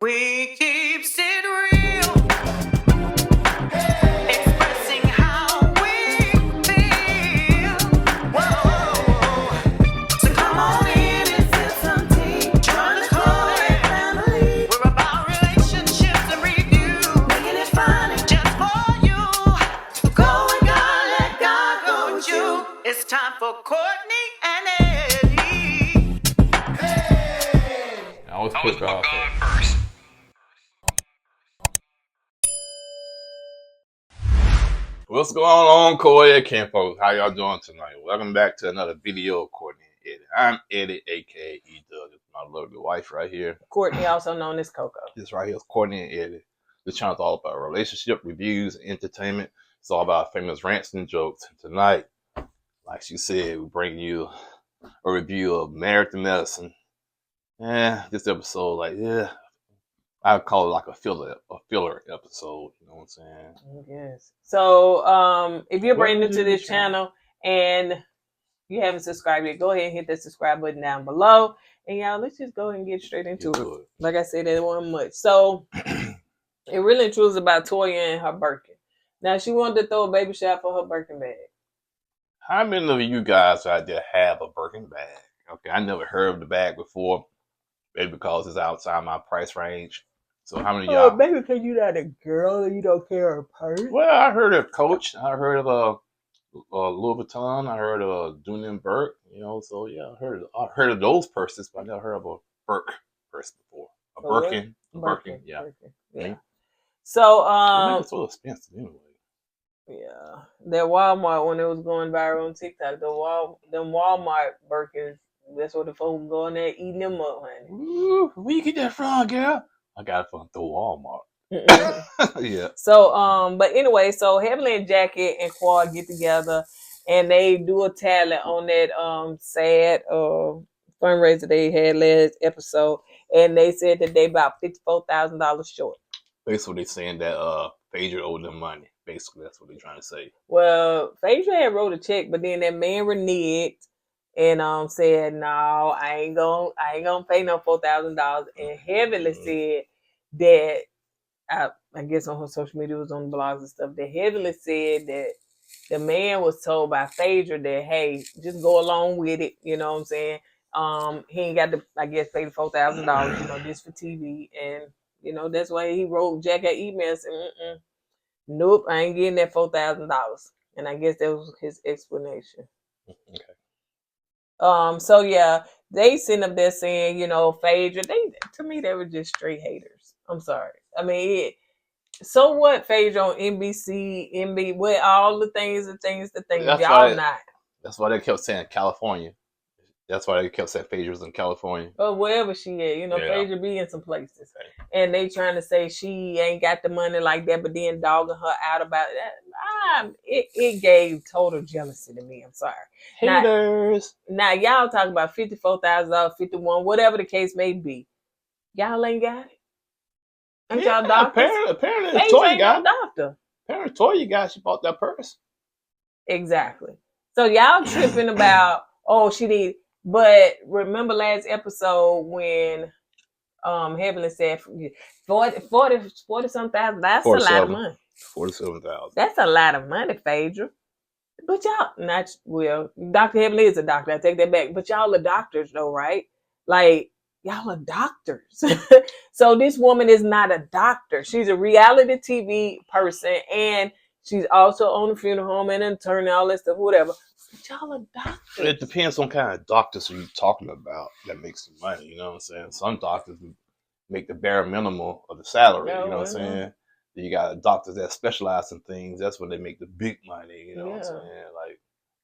We keeps it real, expressing how we feel. Whoa. So come on in and sip some tea. Join the KoEd family. We're about relationships and review, making it fun just for you. Go with God, let God go with you. It's time for Kourtney and Eddie. I always put God first. What's going on, KoEd camp folks? How y'all doing tonight? Welcome back to another video of Kourtney Eddie. I'm Eddie, aka E-Dub. This is my lovely wife right here. Kourtney, also known as Coco. This right here is Kourtney and Eddie. This channel is all about relationship reviews and entertainment. It's all about famous rants and jokes. And tonight, like she said, we bring you a review of Married to Medicine. This episode, I would call it like a filler episode. You know what I'm saying? Yes. So, if you're brand new to this channel and you haven't subscribed yet, go ahead and hit that subscribe button down below. And y'all, let's just go ahead and get straight into it. Like I said, there wasn't much. So, it really and truly is about Toya and her Birkin. Now, she wanted to throw a baby shower for her Birkin bag. How many of you guys out there have a Birkin bag? Okay, I never heard of the bag before. Maybe because it's outside my price range. So how many of y'all? Maybe because you're not a girl and you don't carry a purse. Well, I heard of Coach. I heard of Louis Vuitton. I heard of Dunan Burke. You know, so yeah, I heard of those purses, but I never heard of a Burke purse before. A Birkin. Birkin, yeah. Birkin. Yeah. So it's so expensive anyway. Yeah, that Walmart, when it was going viral on TikTok, them Walmart Birkins, that's what the folks going there eating them up, honey. Ooh, where you get that from, girl? I got it from the Walmart. Yeah. So, but anyway, so Heavenly and Jackie and Quad get together and they do a tally on that sad fundraiser they had last episode, and they said that they about $54,000 short. Basically, they're saying that Phaedra owed them money. Basically, that's what they're trying to say. Well, Phaedra had wrote a check, but then that man reneged and said, "No, I ain't gonna pay no $4,000." And Heavenly said that I guess on her social media, it was on the blogs and stuff, that Heavenly said that the man was told by Phaedra that, hey, just go along with it. You know what I'm saying? He ain't got to, I guess, pay the $4,000, you know, just for TV. And, you know, that's why he wrote Jack an email saying, nope, I ain't getting that $4,000. And I guess that was his explanation. Okay. So yeah, they sitting up there saying, you know, Phaedra, to me, they were just straight haters. I'm sorry. I mean, so what, Phaedra on NBC, with all the things, y'all not. That's why they kept saying California. That's why they kept saying Phaedra's in California. Or wherever she at, you know, yeah. Phaedra be in some places. Okay. And they trying to say she ain't got the money like that, but then dogging her out about that. It gave total jealousy to me. I'm sorry. Haters. Now y'all talking about $54,000, $51,000, whatever the case may be. Y'all ain't got it. Ain't y'all doctors? Apparently Toya got no doctor. Apparently Toya got, she bought that purse. Exactly. So y'all tripping about, she need. But remember last episode when Heavenly said 40 some thousand, that's a lot of money. 47,000. That's a lot of money, Phaedra. But y'all Dr. Heavenly is a doctor. I take that back. But y'all are doctors though, right? Like, y'all are doctors. So this woman is not a doctor. She's a reality TV person, and she's also on the funeral home and an attorney, all that stuff, whatever. But y'all are doctors. It depends on kind of doctors you're talking about that makes the money. You know what I'm saying? Some doctors make the bare minimum of the salary. You know what I'm saying? You got doctors that specialize in things. That's when they make the big money. You know what I'm saying? Like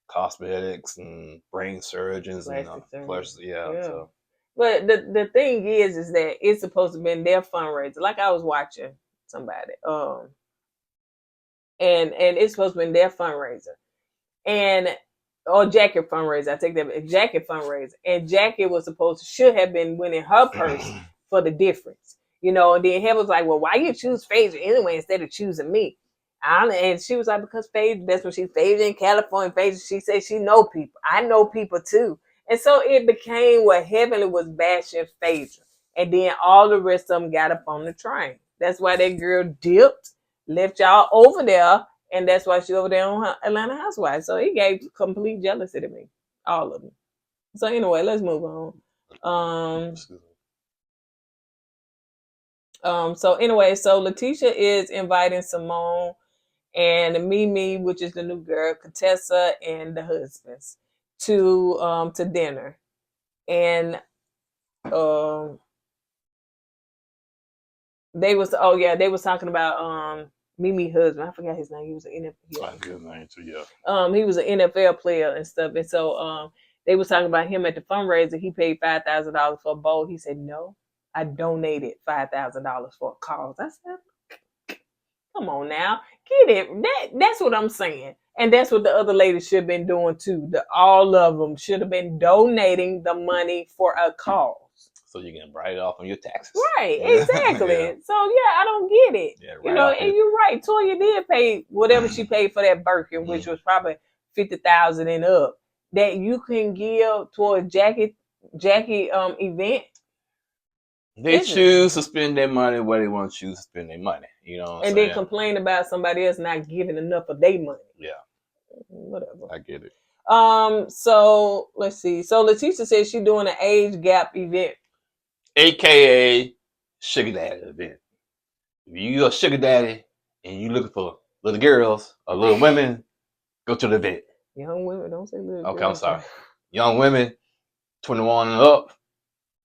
cosmetics and brain surgeons and So. But the thing is that it's supposed to be their fundraiser. Like I was watching somebody, and it's supposed to be their fundraiser, or Jackie fundraiser. I take that Jackie fundraiser, and Jackie should have been winning her purse for the difference, you know. And then Heaven was like, "Well, why you choose Phaedra anyway instead of choosing me?" And she was like, "Because Phaedra, that's when she's Phaedra in California. Phaedra, she said she know people. I know people too." And so it became where Heavenly was bashing Phaedra. and then all the rest of them got up on the train. That's why that girl dipped, left y'all over there, and that's why she over there on her Atlanta Housewives. So it gave complete jealousy to me, all of them. So anyway, let's move on. So anyway, so Letitia is inviting Simone and Mimi, which is the new girl, Contessa, and the husbands to dinner. And they was talking about Mimi husband. I forgot his name. He was an NFL. Good name too, yeah. He was an NFL player and stuff. And so they was talking about him at the fundraiser. He paid $5,000 for a bowl. He said, "No, I donated $5,000 for a cause." I said, "Come on now, get it." That's what I'm saying. And that's what the other ladies should have been doing too. All of them should have been donating the money for a cause. So you can write it off on your taxes. Right, exactly. Yeah. So I don't get it. Yeah, and you're right. Toya did pay whatever she paid for that Birkin, which was probably $50,000 and up. That you can give towards Jackie event. They choose to spend their money where they want to choose to spend their money. You know what I'm saying? Then complain about somebody else not giving enough of their money. Yeah. Whatever. I get it. So let's see. So Letitia says she's doing an age gap event. AKA sugar daddy event. If you a sugar daddy and you looking for little girls or little women, go to the event. Young women, don't say little girls. Okay, I'm sorry. Young women, 21 and up,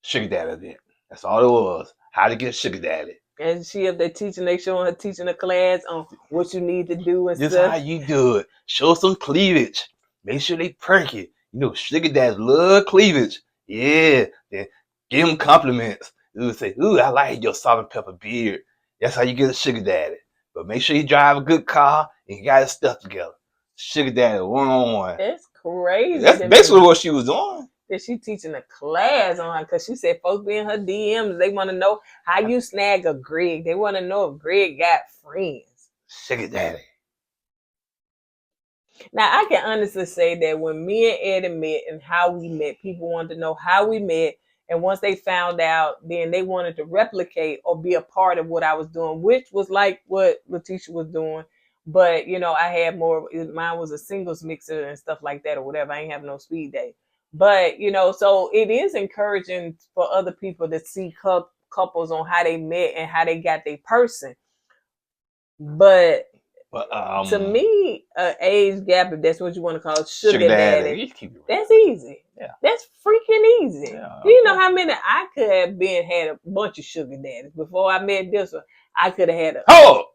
sugar daddy event. That's all it was. How to get a sugar daddy. And she up there teaching, they showing her teaching a class on what you need to do and This stuff. how you do it. Show some cleavage. Make sure they perk it. You know, sugar daddies love cleavage. Yeah. Then give them compliments. They would say, "Ooh, I like your salt and pepper beard." That's how you get a sugar daddy. But make sure you drive a good car and you got his stuff together. Sugar daddy one-on-one. That's crazy. That's basically what she was doing. That she teaching a class on her, because she said folks be in her DMs. They want to know how you snag a Greg. They want to know if Greg got friends. Sugar daddy. Now, I can honestly say that when me and Eddie met and how we met, people wanted to know how we met. And once they found out, then they wanted to replicate or be a part of what I was doing, which was like what Letitia was doing. But, I had more, mine was a singles mixer and stuff like that or whatever. I ain't have no speed date. But, so it is encouraging for other people to see couples on how they met and how they got their person. But to me, age gap, if that's what you want to call it, sugar daddy, that's easy. Yeah. That's freaking easy. Yeah, okay. You know how many I could have had a bunch of sugar daddies before I met this one. I could have had a. Oh,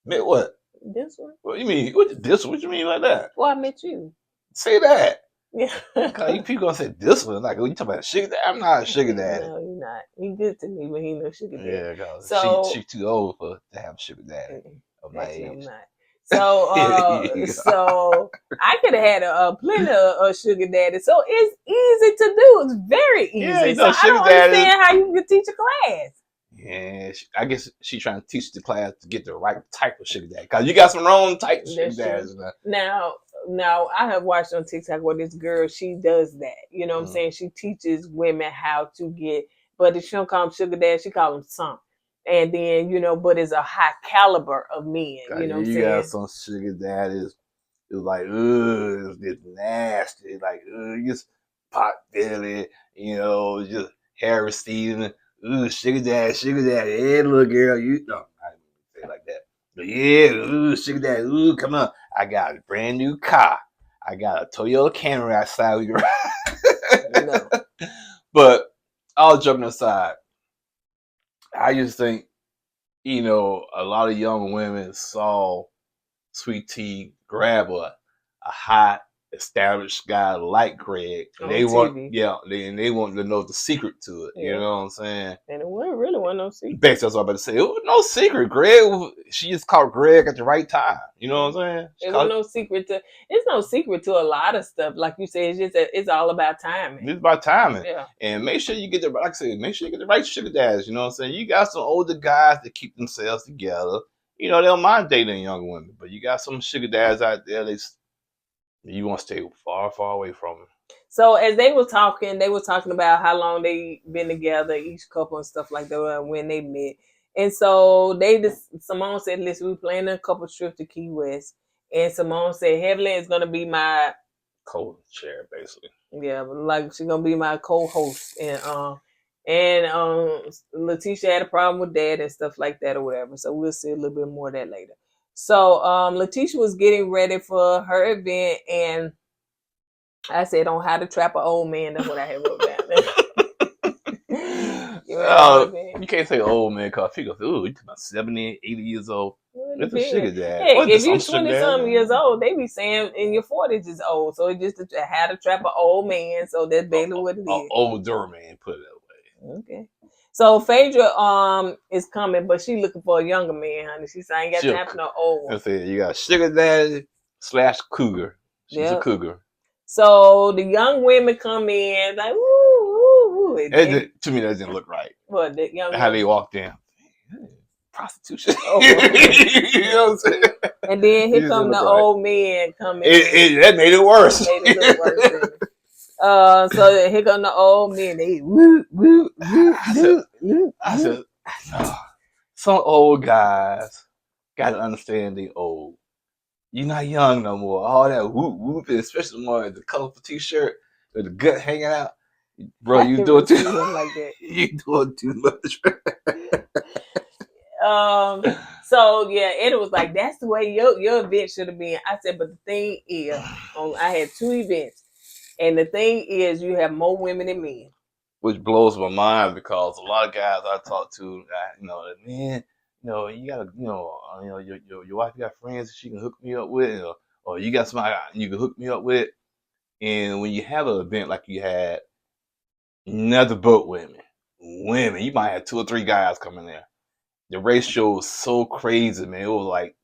met what? This one. What you mean? What you mean like that? Well, I met you. Say that. Yeah. Cause you people gonna say this one like, you talking about sugar daddy? I'm not a sugar daddy. No, you're not. He good to me, but he no sugar daddy. Yeah, cause so, she too old to have a sugar daddy of my age. I'm not. So, so I could have had plenty of sugar daddy. So it's easy to do. It's very easy. Yeah, so I don't understand how you can teach a class. Yeah, I guess she's trying to teach the class to get the right type of sugar daddy. Because you got some wrong type of sugar daddies. Now, I have watched on TikTok where this girl, she does that. You know what I'm saying? She teaches women how to get, but she don't call them sugar daddy, she call them son. And then, but it's a high caliber of men. You know what I'm saying? You got some sugar daddies. It's like, it's just nasty. It's like, just pot belly, just hair receding. Sugar daddy. Hey, little girl, I didn't say it like that. But yeah, sugar daddy, come on. I got a brand new car. I got a Toyota Camry outside. No. But all joking aside, I just think, a lot of young women saw Sweet Tea grab a hot, established guy like Greg. And they want to know the secret to it. Yeah. You know what I'm saying? And it really wasn't no secret. Basically, that's what I'm about to say. It was no secret. She just caught Greg at the right time. You know what I'm saying? It's no secret to a lot of stuff. Like you said, it's all about timing. It's about timing. Yeah. And make sure you get the right sugar daddies. You know what I'm saying? You got some older guys that keep themselves together. They don't mind dating young women. But you got some sugar daddies out there, you want to stay far, far away from them. So as they were talking about how long they been together, each couple and stuff like that, and when they met. And so Simone said, listen, we planning a couple trips to Key West. And Simone said, Heavenly is gonna be my co-chair, basically. yeah, like she's gonna be my co-host. And Letitia had a problem with that and stuff like that or whatever. So we'll see a little bit more of that later. So Letitia was getting ready for her event, and I said on how to trap an old man. That's what I had wrote down there. You can't say old man because she goes, ooh, you're about 70, 80 years old. It's a sugar dad. Hey, if you're 20-something years old, they be saying in your 40s is old. So it's just how to trap an old man. So that's basically what it is. An older man, put it that way. Okay. So Phaedra is coming, but she looking for a younger man, honey. She said, I ain't got time for no old one. I said, you got sugar daddy / cougar. She's a cougar. So the young women come in like, woo, woo, woo. To me, that didn't look right. What, the young how they walked in. Prostitution. Oh, you know what I'm saying? And then here come the old man coming in. That made it worse. Made it look worse. So here come the old men. They woo, woo, woo, I said, some old guys got to understand they old. You're not young no more. All that whoop whoop, especially more the colorful t-shirt with the gut hanging out. Bro, you doing too like that. You doing too much. So yeah, Eddie was like, that's the way your event should have been. I said, but the thing is, I had 2 events, and the thing is, you have more women than men, which blows my mind because a lot of guys I talk to, man, you gotta, your wife got friends she can hook me up with, or you got somebody you can hook me up with, and when you have an event like you had, nothing but women, you might have 2 or 3 guys coming there. The ratio was so crazy, man. It was like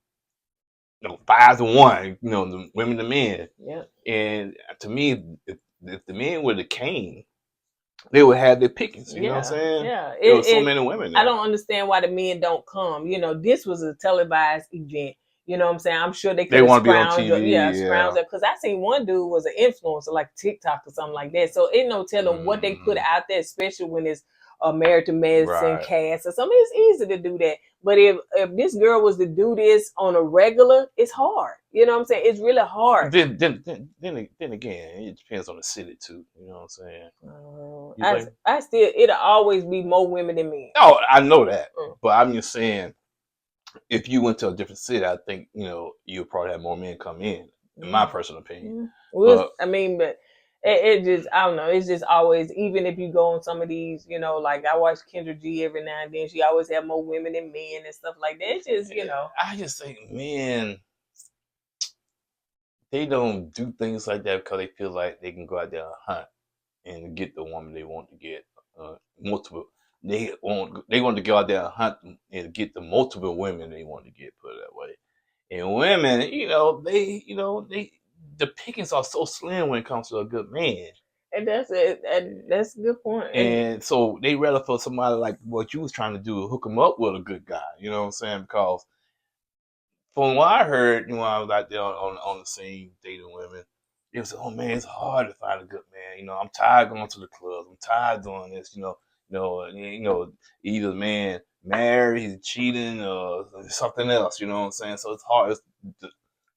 5 to 1, the women to men. Yeah. And to me, if the men would have came, they would have their pickings. You know what I'm saying? Yeah. There was so many women there. I don't understand why the men don't come. This was a televised event. You know what I'm saying? I'm sure they want to be on TV. Yeah. Because I seen one dude was an influencer, like TikTok or something like that. So ain't no telling what they put out there, especially when it's Married to Medicine cast or something. It's easy to do that. But if this girl was to do this on a regular, it's hard. You know what I'm saying? It's really hard. Then again, it depends on the city too. You know what I'm saying? I still, it'll always be more women than men. Oh, I know that. But I'm just saying, if you went to a different city, I think, you'll probably have more men come in my personal opinion. Well, but it just, I don't know. It's just always, even if you go on some of these, like I watch Kendra G every now and then, she always have more women than men and stuff like that. It's just, I just think men, they don't do things like that because they feel like they can go out there and hunt and get the woman they want to get. Multiple. They want to go out there and hunt and get the multiple women they want to get, put it that way. And women, the pickings are so slim when it comes to a good man. And that's it. That's a good point. And so they rather for somebody like what you was trying to do, hook them up with a good guy. You know what I'm saying? Because from what I heard, when I was out there on the scene dating women, it was, oh man, it's hard to find a good man. I'm tired going to the clubs. I'm tired doing this. Either the man married, he's cheating, or something else. You know what I'm saying? So it's hard.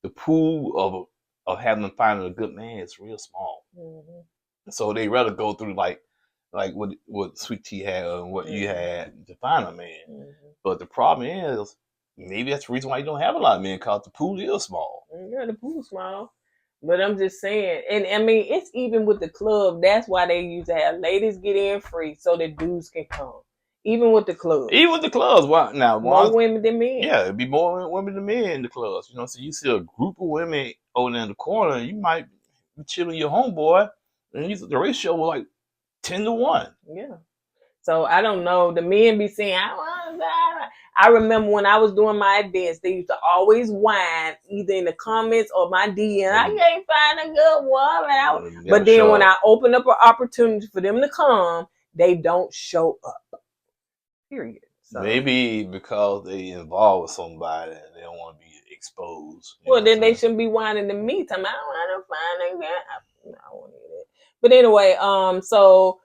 The pool of having finding a good man is real small. Mm-hmm. So they rather go through like what Sweet Tea had and what you had to find a man. Mm-hmm. But the problem is, maybe that's the reason why you don't have a lot of men, because the pool is small. Yeah, the pool's small. But I'm just saying, and I mean, it's even with the club. That's why they used to have ladies get in free so that dudes can come. Even with the clubs. Why now? More women than men. Yeah, it'd be more women than men in the clubs. So you see a group of women over there in the corner, you might be chilling your homeboy, and the ratio was like 10 to 1. Yeah. So I don't know. The men be saying, I remember when I was doing my events, they used to always whine either in the comments or my DM. I can't find a good woman. But then when I open up an opportunity for them to come, they don't show up. Period. So. Maybe because they involved with somebody and they don't want to be exposed. Well, then they shouldn't be whining to me. I don't want to find a guy. I don't want to hear that. But anyway, so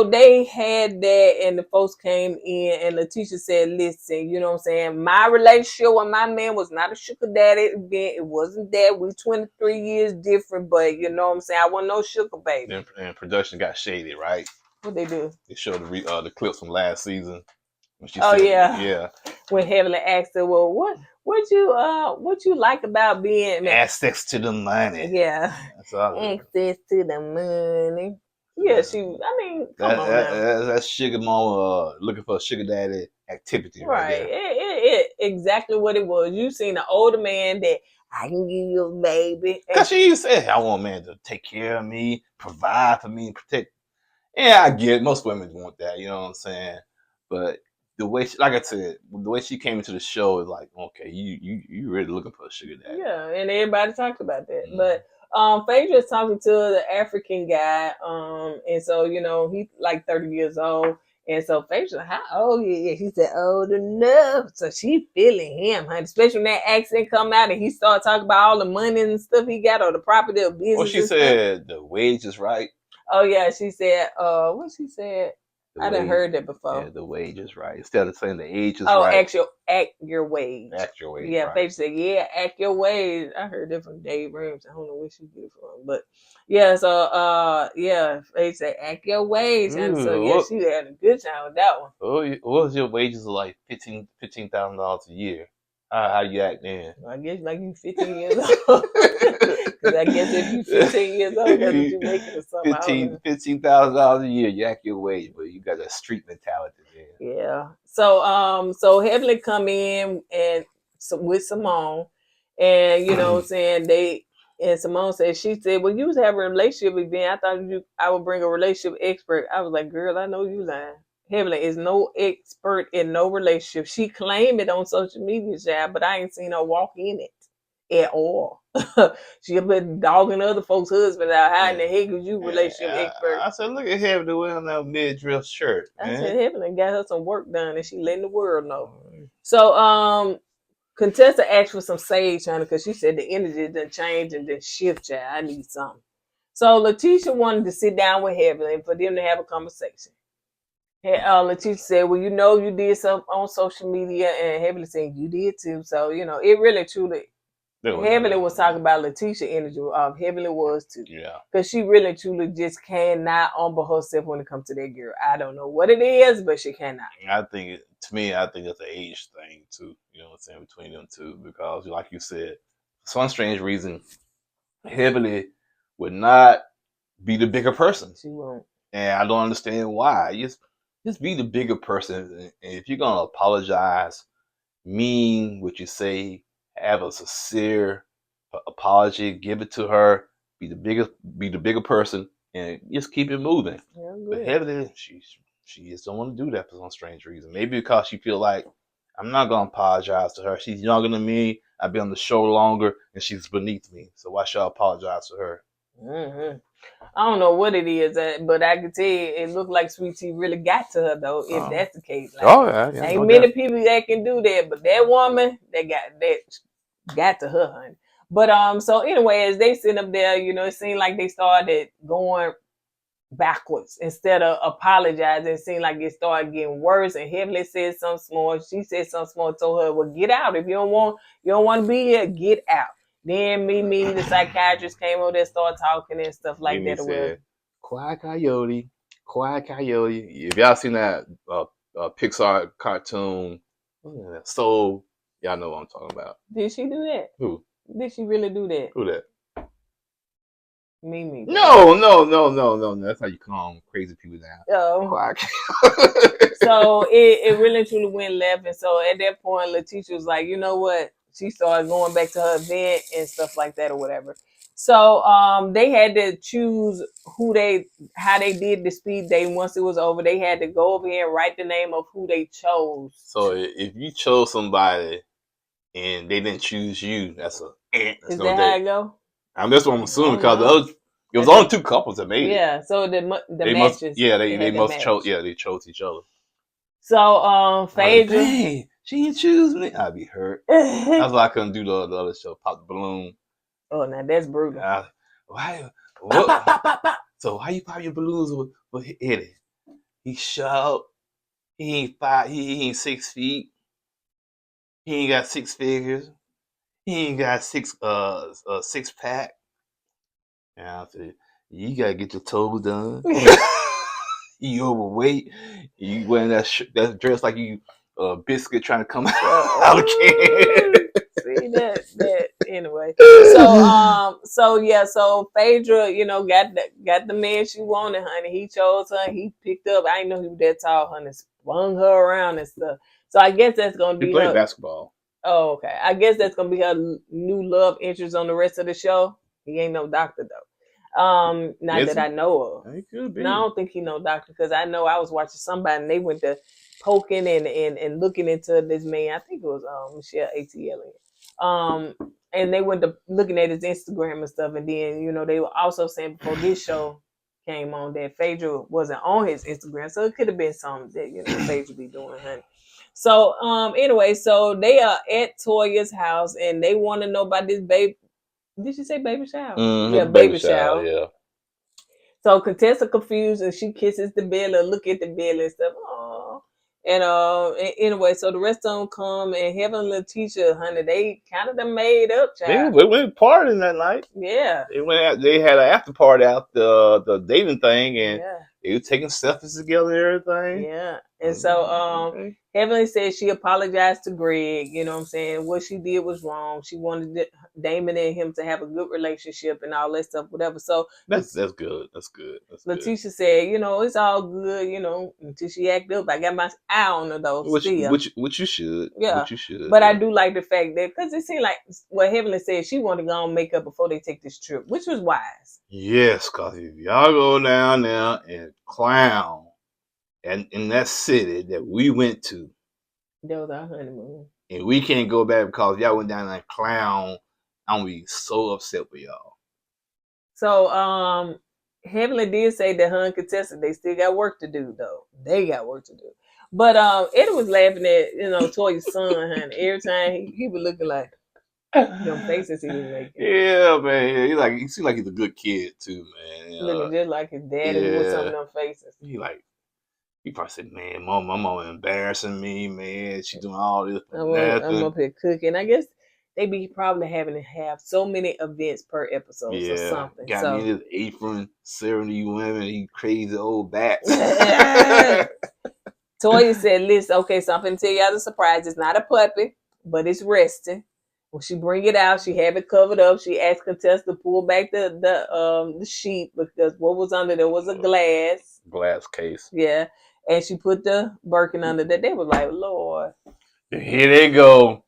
they had that, and the folks came in, and Letitia said, "Listen, you know what I'm saying? My relationship with my man was not a sugar daddy event. It wasn't that. We 23 years different, but you know what I'm saying? I wasn't no sugar baby." And production got shaded, right? What they do? They showed the clips from last season when she Oh said, yeah. When Heavenly asked her, "Well, what you like about being man?" access to the money. Yeah, That's all. access to the money. Yeah, I mean, come on now. That's sugar mama looking for a sugar daddy activity right Right. there. Exactly what it was. You seen an older man that I can give you a baby. Because she said, I want a man to take care of me, provide for me, protect. Yeah, I get it. Most women want that, you know what I'm saying? But the way, like I said, the way she came into the show is like, okay, you really looking for a sugar daddy. Yeah, and everybody talked about that. But Phaedra is talking to the African guy, and so he's like 30 years old. And so Phaedra, how old? Yeah, he said old enough. So she feeling him, honey. Especially when that accent come out and he started talking about all the money and stuff he got or the property or business. Well, she said the wage is right. Oh yeah, she said, what she said? I done heard that before. Yeah, the wage is right. Instead of saying the age is right. right. Act your wage. Act your wage. Yeah, right. Phaedra said, yeah, act your wage. I heard that from Dave Ramsey. I don't know where she get it from. But yeah, so Phaedra said, act your wage. And so yeah, she had a good time with that one. What was your wages like $15,000 a year? How you act then? I guess like you 15 years old. Because I guess if you 15 years old, that's what you making or something. $15,000 a year, you act your wage, but you got that street mentality there. Yeah. So Heavenly come in and with Simone, and you know what I'm saying, and Simone said, she said, well, you was having a relationship event. I thought I would bring a relationship expert. I was like, girl, I know you lying. Heavenly is no expert in no relationship. She claimed it on social media, child, but I ain't seen her walk in it at all. She been dogging other folks' husbands out. How in the heck was you relationship expert? I said, look at Heavenly wearing that mid-dress shirt. I said, Heavenly got her some work done, and she letting the world know. So, Contessa asked for some sage, honey, because she said the energy done change and then shift, child. I need something. So Letitia wanted to sit down with Heavenly and for them to have a conversation. Letitia said, well, you did something on social media, and Heavenly said, you did too. So, it really, truly, Heavenly was talking about Letitia energy. Heavenly was too. Yeah. Because she really, truly just cannot humble herself when it comes to that girl. I don't know what it is, but she cannot. I think it's an age thing too. You know what I'm saying, between them two, because like you said, for some strange reason, Heavenly would not be the bigger person. She won't. And I don't understand why. Just be the bigger person. And if you're gonna apologize, mean what you say, have a sincere apology, give it to her, be the bigger person, and just keep it moving. Yeah, but Heavenly, she just don't want to do that for some strange reason. Maybe because she feel like, I'm not gonna apologize to her. She's younger than me. I've been on the show longer, and she's beneath me. So why should I apologize to her? Mm-hmm. I don't know what it is, but I can tell you, it looked like Sweet Tea really got to her though. If that's the case, like, ain't many people that can do that, but that woman, that got to her, honey. But so anyway, as they sit up there, it seemed like they started going backwards instead of apologizing. It seemed like it started getting worse. And Heavenly said something small. She said something small. Told her, "Well, get out. If you don't want to be here, get out." Then Mimi, the psychiatrist, came over there, started talking and stuff like Mimi that. Said, quiet coyote. If y'all seen that Pixar cartoon, Soul, y'all know what I'm talking about. Did she do that? Who? Did she really do that? Who that? Mimi. No. That's how you calm crazy people down. Oh. So it really truly went left. And so at that point, Letitia was like, you know what? She started going back to her event and stuff like that or whatever. So they had to choose how they did the speed date. Once it was over, they had to go over here and write the name of who they chose. So if you chose somebody and they didn't choose you, that's is that how it go? That's what I'm assuming, because it was only two couples that made it. Yeah, so the matches. They chose each other. So Phaedra, hey, she didn't choose me. I'd be hurt. That's why I couldn't do the other show, Pop the Balloon. Oh, now that's brutal. Why? What? So how you pop your balloons with Eddie? He short. He ain't 5. He ain't 6 feet. He ain't got 6 figures. He ain't got 6 pack. And I said, you gotta get your toes done. You overweight. You wearing that dress like you biscuit trying to come out of can. See that anyway. So Phaedra, got the man she wanted, honey. He chose her. He picked up. I didn't know he was that tall, honey. Swung her around and stuff. So I guess that's gonna be He played her. basketball. Oh, okay. I guess that's gonna be her new love interest on the rest of the show. He ain't no doctor though. Not Is that I know of. He could be. No, I don't think he no doctor because I know I was watching somebody and they went to poking and looking into this man. I think it was Michelle ATL. And they went to looking at his Instagram and stuff, and then they were also saying before this show came on that Phaedra wasn't on his Instagram, so it could have been something that Phaedra be doing, honey. So anyway, so they are at Toya's house and they want to know about this baby. Did she say baby shower? Mm-hmm. Yeah, baby shower. Yeah. So Contessa confused and she kisses the belly, look at the belly and stuff. Aww. And anyway, so the rest of them come and Heaven and Letitia, honey, they kind of done made up, child. They went partying that night. Yeah. They went out, they had an after party out the dating thing, and Yeah. they were taking selfies together and everything. Yeah. And so Heavenly said she apologized to Greg, you know what I'm saying? What she did was wrong. She wanted Damon and him to have a good relationship and all that stuff, whatever. So that's good. That's good. Letitia said, it's all good, until she act up. I got my eye on her though. Which you should. Yeah. Which you should. But I do like the fact that because it seemed like what Heavenly said, she wanted to go on make up before they take this trip, which was wise. Yes, because if y'all go down there and clown and in that city that we went to, that was our honeymoon, and we can't go back because y'all went down there and clown, I'm gonna be so upset with y'all. So Heavenly did say that her and Contessa, they still got work to do though. They got work to do. But Eddie was laughing at Toya's son, honey. Every time he was looking like them faces he was making. Yeah, man. He seems like he's a good kid too, man. Looking just like his daddy with some of them faces. He probably said, man, my mama embarrassing me, man. She doing all this. I'm up here cooking. I guess they be probably having to have so many events per episode or something. Got me this apron, serving these women, these crazy old bats. Toya said, listen, okay, so I'm going to tell y'all the surprise. It's not a puppy, but it's resting. When she bring it out, she have it covered up. She asked Contessa to pull back the sheet because what was under there was a glass case. Yeah. And she put the Birkin under that. They were like, Lord. Here they go.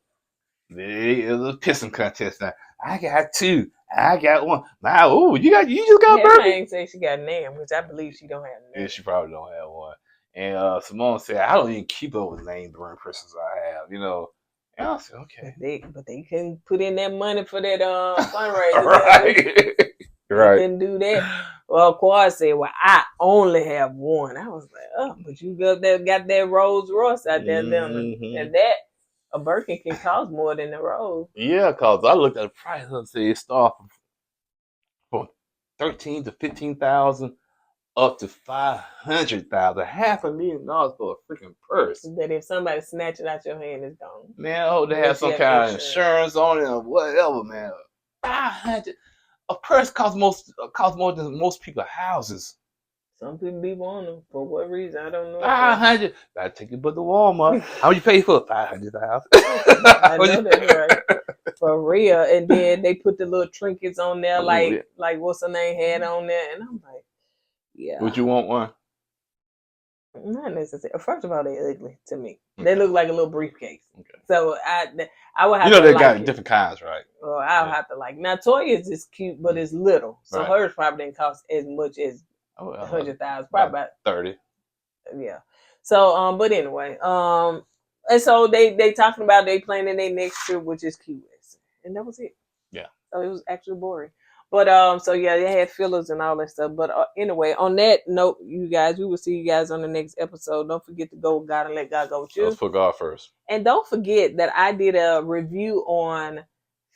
It was a pissing contest now. I got 2. I got 1. Now, you just got Birkin. I ain't say she got a name, which I believe she don't have a name. Yeah, she probably don't have one. And Simone said, I don't even keep up with names of persons I have, And I said, okay. But they couldn't put in that money for that fundraiser. Right. They couldn't do that. Well, Quad said, well, I only have 1. I was like, oh, but you got that Rolls Royce out there, mm-hmm. And that, a Birkin can cost more than the Rolls. Yeah, because I looked at the price and said it starts from $13,000 to $15,000 up to $500,000, $500,000 for a freaking purse. That if somebody snatch it out your hand, it's gone. Man, they have some kind of insurance on it or whatever, man. $500,000. A purse costs more than most people's houses. Some people be wanting them for what reason? I don't know. $500,000. Gotta take it but the Walmart. How much you pay for $500,000? I know that's right. For real. And then they put the little trinkets on there, like what's her name had on there, and I'm like, yeah. Would you want one? Not necessarily. First of all, they ugly to me. Okay. They look like a little briefcase. Okay. So I would have to they like got it. Different kinds, right? Well, I'll have to like. Now, Toya's is cute, but it's little. So hers probably didn't cost as much as $100,000. Probably about 30. Yeah. So, but anyway, and so they talking about they planning their next trip, which is Key West, and that was it. Yeah. So it was actually boring. But so yeah, they had fillers and all that stuff. But anyway, on that note, you guys, we will see you guys on the next episode. Don't forget to go with God and let God go with you. Let's put God first. And don't forget that I did a review on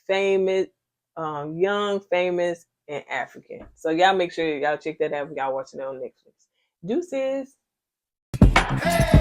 famous, young, famous and African. So y'all make sure y'all check that out if y'all watching it on Netflix. Deuces. Hey!